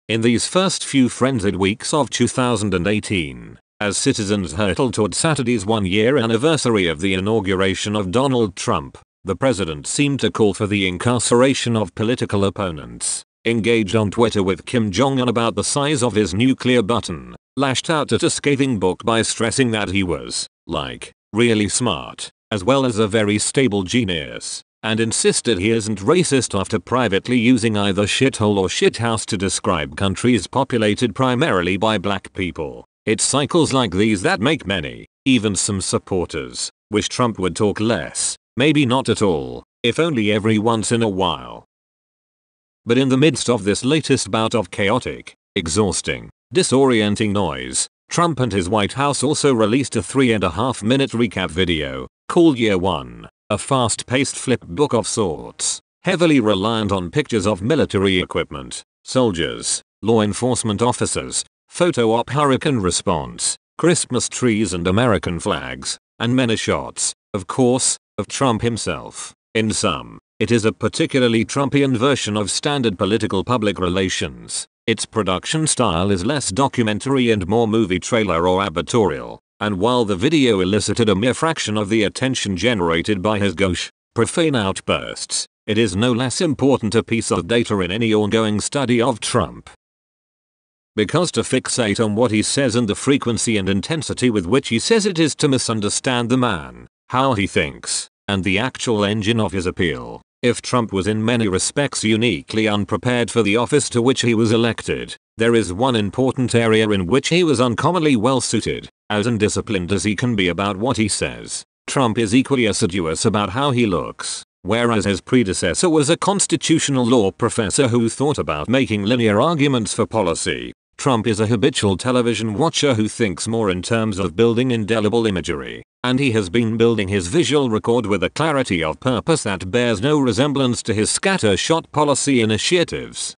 In these first few frenzied weeks of 2018, as citizens hurtled toward Saturday's one-year anniversary of the inauguration of Donald Trump, the president seemed to call for the incarceration of political opponents, engaged on Twitter with Kim Jong-un about the size of his nuclear button, lashed out at a scathing book by stressing that he was, like, really smart, as well as a very stable genius, and insisted he isn't racist after privately using either shithole or shithouse to describe countries populated primarily by black people. It's cycles like these that make many, even some supporters, wish Trump would talk less, maybe not at all, if only every once in a while. But in the midst of this latest bout of chaotic, exhausting, disorienting noise, Trump and his White House also released a 3.5-minute recap video, called Year One, a fast-paced flip book of sorts, heavily reliant on pictures of military equipment, soldiers, law enforcement officers, photo op hurricane response, Christmas trees and American flags, and many shots, of course, of Trump himself. In sum, it is a particularly Trumpian version of standard political public relations. Its production style is less documentary and more movie trailer or aberratorial, and while the video elicited a mere fraction of the attention generated by his gauche, profane outbursts, it is no less important a piece of data in any ongoing study of Trump. Because to fixate on what he says and the frequency and intensity with which he says it is to misunderstand the man, how he thinks, and the actual engine of his appeal. If Trump was in many respects uniquely unprepared for the office to which he was elected, there is one important area in which he was uncommonly well suited, as undisciplined as he can be about what he says. Trump is equally assiduous about how he looks, whereas his predecessor was a constitutional law professor who thought about making linear arguments for policy. Trump is a habitual television watcher who thinks more in terms of building indelible imagery, and he has been building his visual record with a clarity of purpose that bears no resemblance to his scattershot policy initiatives.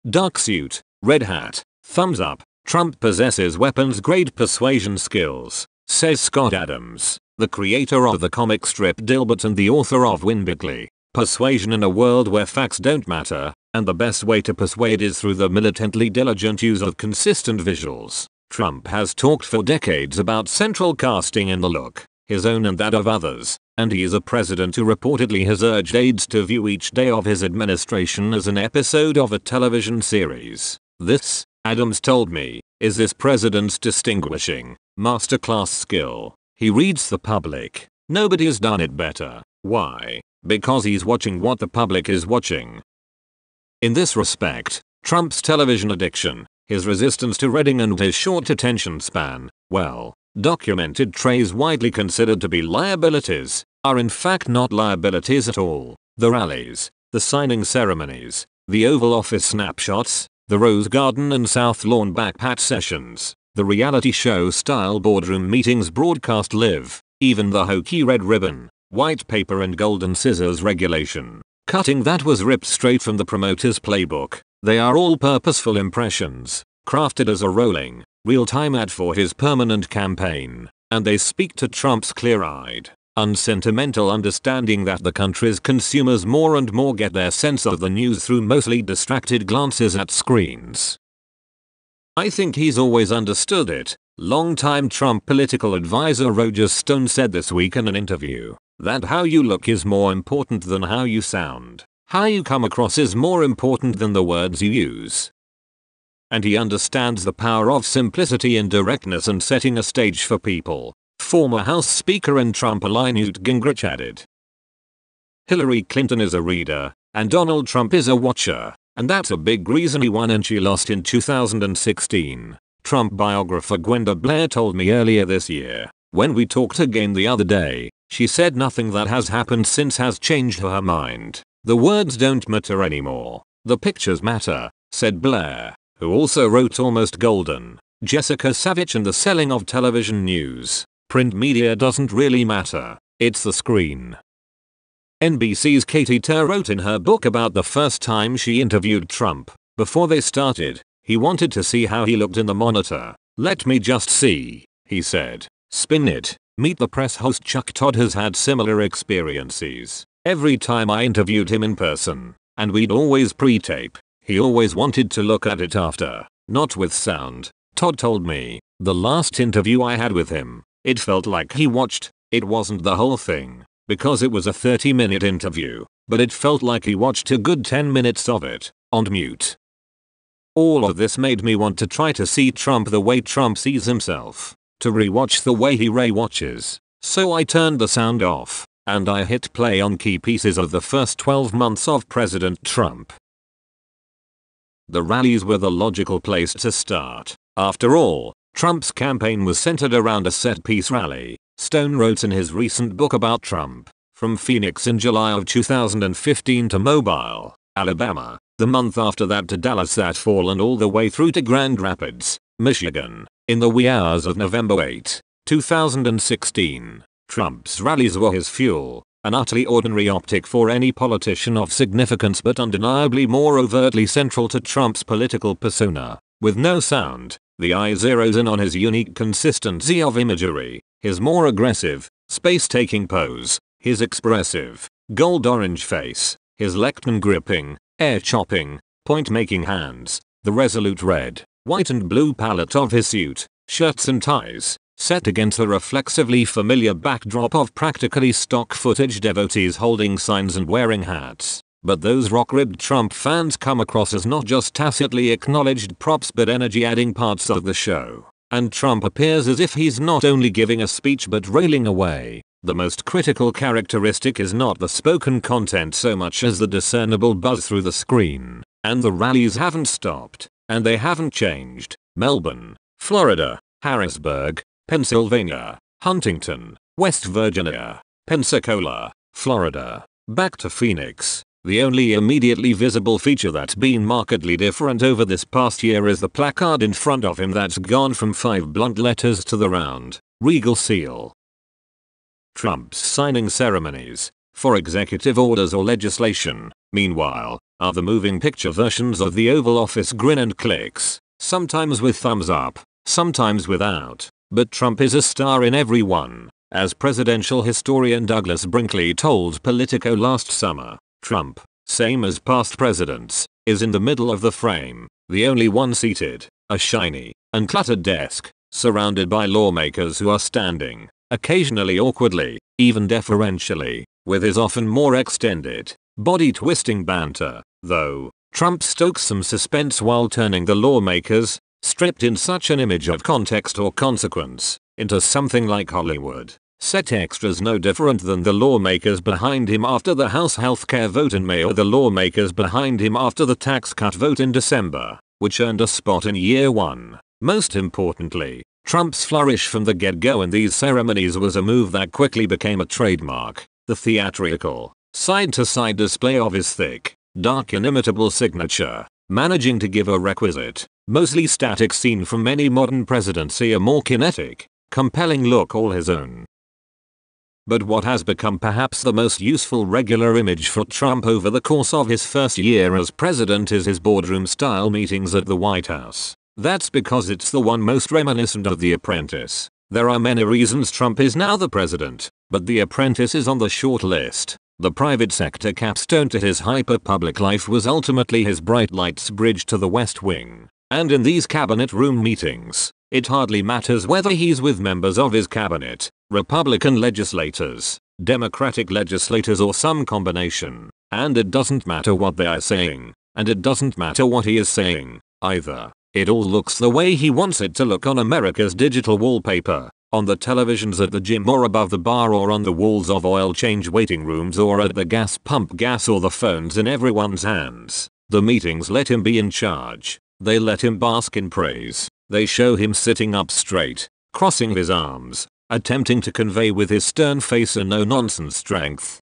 Dark suit, red hat, thumbs up, Trump possesses weapons-grade persuasion skills, says Scott Adams, the creator of the comic strip Dilbert and the author of Winbickley. Persuasion in a world where facts don't matter, and the best way to persuade is through the militantly diligent use of consistent visuals. Trump has talked for decades about central casting in the look, his own and that of others, and he is a president who reportedly has urged aides to view each day of his administration as an episode of a television series. This, Adams told me, is this president's distinguishing, masterclass skill. He reads the public. Nobody has done it better. Why? Because he's watching what the public is watching. In this respect, Trump's television addiction, his resistance to reading and his short attention span, well, documented traits widely considered to be liabilities, are in fact not liabilities at all. The rallies, the signing ceremonies, the Oval Office snapshots, the Rose Garden and South Lawn backpat sessions, the reality show style boardroom meetings broadcast live, even the hokey red ribbon, white paper and golden scissors regulation, cutting that was ripped straight from the promoter's playbook. They are all purposeful impressions, crafted as a rolling, real-time ad for his permanent campaign, and they speak to Trump's clear-eyed, unsentimental understanding that the country's consumers more and more get their sense of the news through mostly distracted glances at screens. I think he's always understood it, longtime Trump political advisor Roger Stone said this week in an interview, that how you look is more important than how you sound. How you come across is more important than the words you use. And he understands the power of simplicity and directness and setting a stage for people, former House Speaker and Trump ally Newt Gingrich added. Hillary Clinton is a reader, and Donald Trump is a watcher, and that's a big reason he won and she lost in 2016, Trump biographer Gwenda Blair told me earlier this year. When we talked again the other day, she said nothing that has happened since has changed her mind. The words don't matter anymore. The pictures matter, said Blair, who also wrote Almost Golden, Jessica Savage and The Selling of Television News. Print media doesn't really matter. It's the screen. NBC's Katie Tur wrote in her book about the first time she interviewed Trump. Before they started, he wanted to see how he looked in the monitor. Let me just see, he said. Spin it. Meet the Press host Chuck Todd has had similar experiences. Every time I interviewed him in person, and we'd always pre-tape, He always wanted to look at it after, not with sound. Todd told me, the last interview I had with him, it felt like he watched, it wasn't the whole thing, because it was a 30-minute interview, but it felt like he watched a good 10 minutes of it, on mute. All of this made me want to try to see Trump the way Trump sees himself, to rewatch the way he rewatches. So I turned the sound off, and I hit play on key pieces of the first 12 months of President Trump. The rallies were the logical place to start. After all, Trump's campaign was centered around a set-piece rally, Stone wrote in his recent book about Trump. From Phoenix in July of 2015 to Mobile, Alabama, the month after that to Dallas that fall, and all the way through to Grand Rapids, Michigan, in the wee hours of November 8, 2016. Trump's rallies were his fuel, an utterly ordinary optic for any politician of significance, but undeniably more overtly central to Trump's political persona. With no sound, the eye zeroes in on his unique consistency of imagery, his more aggressive, space-taking pose, his expressive, gold-orange face, his lectern-gripping, air-chopping, point-making hands, the resolute red, white and blue palette of his suit, shirts and ties, set against the reflexively familiar backdrop of practically stock footage devotees holding signs and wearing hats. But those rock-ribbed Trump fans come across as not just tacitly acknowledged props but energy-adding parts of the show. And Trump appears as if he's not only giving a speech but railing away. The most critical characteristic is not the spoken content so much as the discernible buzz through the screen. And the rallies haven't stopped. And they haven't changed. Melbourne, Florida, Harrisburg, Pennsylvania, Huntington, West Virginia, Pensacola, Florida, back to Phoenix. The only immediately visible feature that's been markedly different over this past year is the placard in front of him that's gone from 5 blunt letters to the round, regal seal. Trump's signing ceremonies, for executive orders or legislation, meanwhile, are the moving picture versions of the Oval Office grin and clicks, sometimes with thumbs up, sometimes without. But Trump is a star in every one, as presidential historian Douglas Brinkley told Politico last summer. Trump, same as past presidents, is in the middle of the frame, the only one seated, a shiny, uncluttered desk, surrounded by lawmakers who are standing, occasionally awkwardly, even deferentially, with his often more extended, body-twisting banter, though. Trump stokes some suspense while turning the lawmakers, stripped in such an image of context or consequence, into something like Hollywood. Set extras no different than the lawmakers behind him after the House healthcare vote in May or the lawmakers behind him after the tax cut vote in December, which earned a spot in year one. Most importantly, Trump's flourish from the get-go in these ceremonies was a move that quickly became a trademark. The theatrical, side-to-side display of his thick, dark inimitable signature, managing to give a requisite, mostly static scene from any modern presidency a more kinetic, compelling look all his own. But what has become perhaps the most useful regular image for Trump over the course of his first year as president is his boardroom-style meetings at the White House. That's because it's the one most reminiscent of The Apprentice. There are many reasons Trump is now the president, but The Apprentice is on the short list. The private sector capstone to his hyper-public life was ultimately his bright lights bridge to the West Wing. And in these cabinet room meetings, it hardly matters whether he's with members of his cabinet, Republican legislators, Democratic legislators or some combination. And it doesn't matter what they are saying. And it doesn't matter what he is saying, either. It all looks the way he wants it to look on America's digital wallpaper, on the televisions at the gym or above the bar or on the walls of oil change waiting rooms or at the gas pump gas or the phones in everyone's hands. The meetings let him be in charge. They let him bask in praise. They show him sitting up straight, crossing his arms, attempting to convey with his stern face a no-nonsense strength.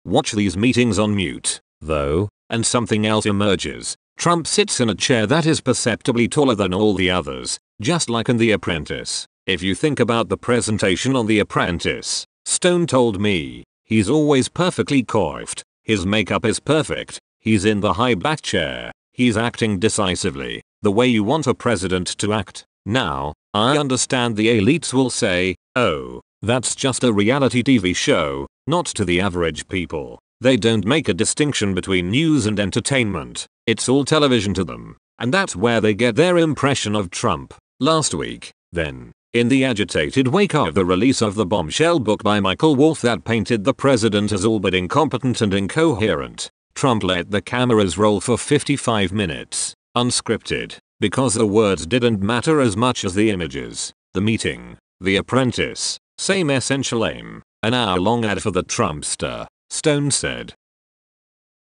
Watch these meetings on mute, though, and something else emerges. Trump sits in a chair that is perceptibly taller than all the others, just like in The Apprentice. If you think about the presentation on The Apprentice, Stone told me, he's always perfectly coiffed, his makeup is perfect, he's in the high back chair, he's acting decisively, the way you want a president to act. Now, I understand the elites will say, oh, that's just a reality TV show, not to the average people. They don't make a distinction between news and entertainment. It's all television to them. And that's where they get their impression of Trump. Last week, then, in the agitated wake of the release of the bombshell book by Michael Wolff that painted the president as all but incompetent and incoherent, Trump let the cameras roll for 55 minutes, unscripted, because the words didn't matter as much as the images. The meeting, The Apprentice, same essential aim, an hour-long ad for the Trumpster, Stone said.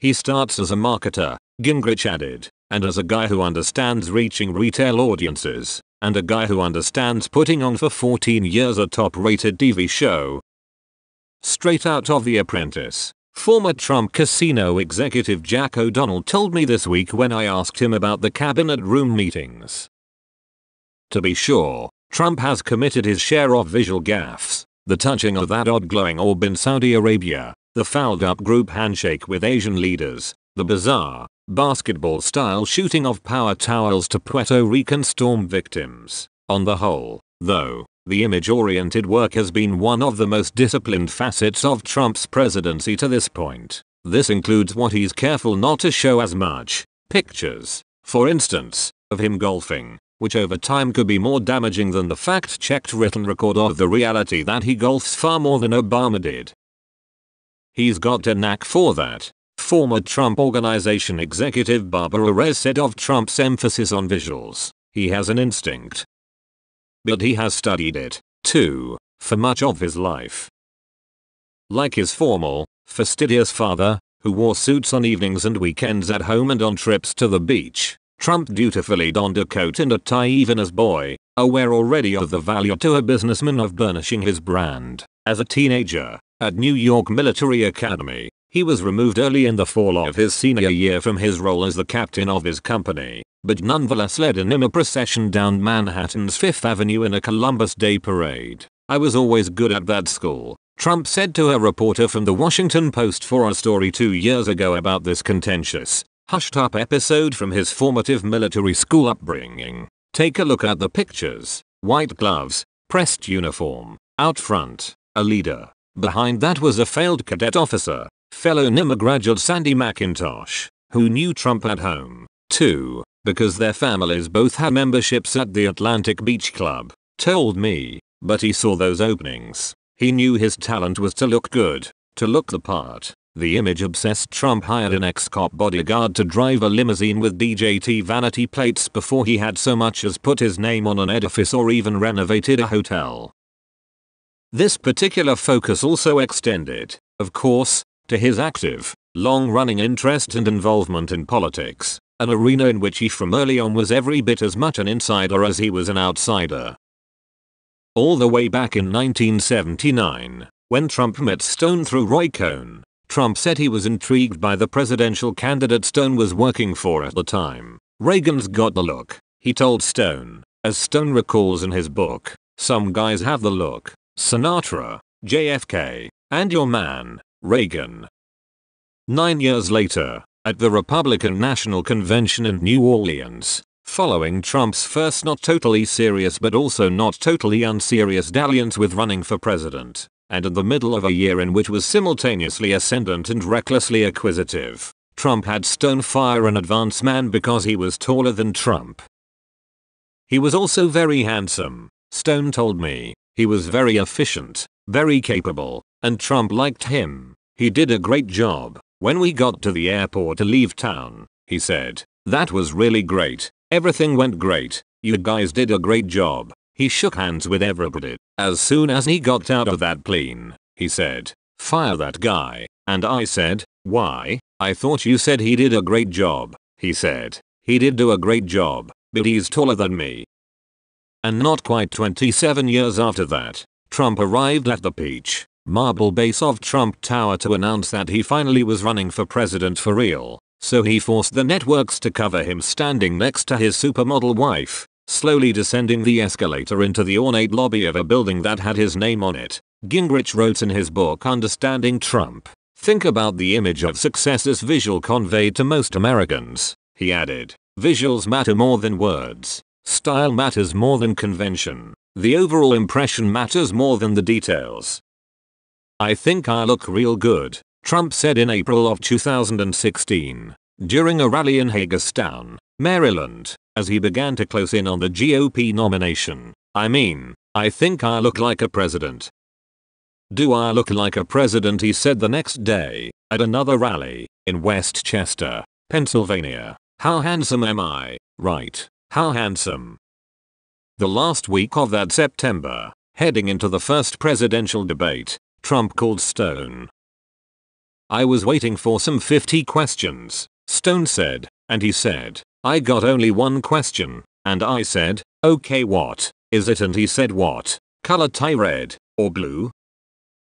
He starts as a marketer, Gingrich added, and as a guy who understands reaching retail audiences, and a guy who understands putting on for 14 years a top-rated TV show. Straight out of The Apprentice, former Trump casino executive Jack O'Donnell told me this week when I asked him about the cabinet room meetings. To be sure, Trump has committed his share of visual gaffes, the touching of that odd glowing orb in Saudi Arabia, the fouled-up group handshake with Asian leaders, the bizarre, basketball-style shooting of power towels to Puerto Rican storm victims. On the whole, though, the image-oriented work has been one of the most disciplined facets of Trump's presidency to this point. This includes what he's careful not to show as much: pictures, for instance, of him golfing, which over time could be more damaging than the fact-checked written record of the reality that he golfs far more than Obama did. He's got a knack for that. Former Trump Organization executive Barbara Rez said of Trump's emphasis on visuals, he has an instinct. But he has studied it, too, for much of his life. Like his formal, fastidious father, who wore suits on evenings and weekends at home and on trips to the beach, Trump dutifully donned a coat and a tie even as boy, aware already of the value to a businessman of burnishing his brand. As a teenager, at New York Military Academy, he was removed early in the fall of his senior year from his role as the captain of his company, but nonetheless led an IMA procession down Manhattan's Fifth Avenue in a Columbus Day parade. I was always good at that school, Trump said to a reporter from the Washington Post for a story 2 years ago about this contentious, hushed-up episode from his formative military school upbringing. Take a look at the pictures: white gloves, pressed uniform, out front, a leader. Behind that was a failed cadet officer, fellow NIMA graduate Sandy McIntosh, who knew Trump at home, too, because their families both had memberships at the Atlantic Beach Club, told me, but he saw those openings. He knew his talent was to look good, to look the part. The image-obsessed Trump hired an ex-cop bodyguard to drive a limousine with DJT vanity plates before he had so much as put his name on an edifice or even renovated a hotel. This particular focus also extended, of course, to his active, long-running interest and involvement in politics, an arena in which he from early on was every bit as much an insider as he was an outsider. All the way back in 1979, when Trump met Stone through Roy Cohn, Trump said he was intrigued by the presidential candidate Stone was working for at the time. "Reagan's got the look," he told Stone, as Stone recalls in his book, "Some guys have the look. Sinatra, JFK, and your man, Reagan." 9 years later, at the Republican National Convention in New Orleans, following Trump's first not totally serious but also not totally unserious dalliance with running for president, and in the middle of a year in which was simultaneously ascendant and recklessly acquisitive, Trump had Stone fire an advance man because he was taller than Trump. He was also very handsome, Stone told me. He was very efficient, very capable, and Trump liked him. "He did a great job when we got to the airport to leave town," he said. "That was really great. Everything went great. You guys did a great job." He shook hands with everybody. "As soon as he got out of that plane," he said, "fire that guy." And I said, "Why? I thought you said he did a great job." He said, "He did do a great job, but he's taller than me." And not quite 27 years after that, Trump arrived at the peach, marble base of Trump Tower to announce that he finally was running for president for real. So he forced the networks to cover him standing next to his supermodel wife, slowly descending the escalator into the ornate lobby of a building that had his name on it. Gingrich wrote in his book Understanding Trump, "Think about the image of success as visual conveyed to most Americans," he added. "Visuals matter more than words. Style matters more than convention. The overall impression matters more than the details. I think I look real good," Trump said in April of 2016, during a rally in Hagerstown, Maryland, as he began to close in on the GOP nomination. I mean, I think I look like a president. Do I look like a president? He said the next day, at another rally, in Westchester, Pennsylvania. How handsome am I, right? How handsome. The last week of that September, heading into the first presidential debate, Trump called Stone. I was waiting for some 50 questions, Stone said, and he said, I got only one question, and I said, okay, what is it? And he said, what color tie, red or blue?